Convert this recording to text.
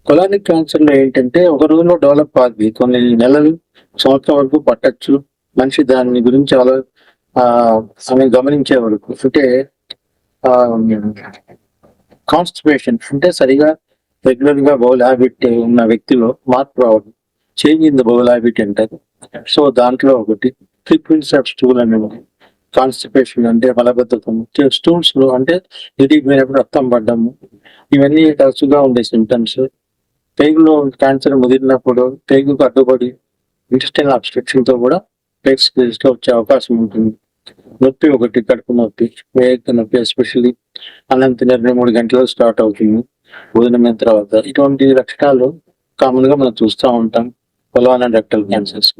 కొలానిక్ cancer లో ఏంటంటే ఒక రోజులో డెవలప్ అవుద్ది, కొన్ని నెలలు సంవత్సరం వరకు పట్టొచ్చు. మనిషి దాని గురించి చాలా ఆమె గమనించే వరకు అంటే కాన్స్టిపేషన్ అంటే సరిగా రెగ్యులర్ గా బౌల్ హ్యాబిట్ ఉన్న వ్యక్తిలో మార్పు రావడం, change in the bowl habit అంటారు. సో దాంట్లో ఒకటి ఫ్రీక్వెన్సీ ఆఫ్ స్టూల్ అనేది, కాన్స్టిపేషన్ అంటే మలబద్ధకం, స్టూల్స్ లో అంటే ఇంటికి పోయినప్పుడు రక్తం పడ్డము, ఇవన్నీ తరచుగా ఉండే సిమ్టమ్స్. పేగులో క్యాన్సర్ ముదిరినప్పుడు పేగుకు అడ్డుపడి ఇంటెస్టైనల్ అబ్స్ట్రక్షన్ తో కూడా ప్లేట్స్ వచ్చే అవకాశం ఉంటుంది. నొప్పి ఒకటి, కడుపు నొప్పి, వేగ నొప్పి, ఎస్పెషల్లీ అన్నం తిన్న 2-3 గంటలు స్టార్ట్ అవుతుంది భోజనమైన తర్వాత. ఇటువంటి లక్షణాలు కామన్ గా మనం చూస్తూ ఉంటాం కొలాన్ అండ్ రెక్టల్ క్యాన్సర్స్.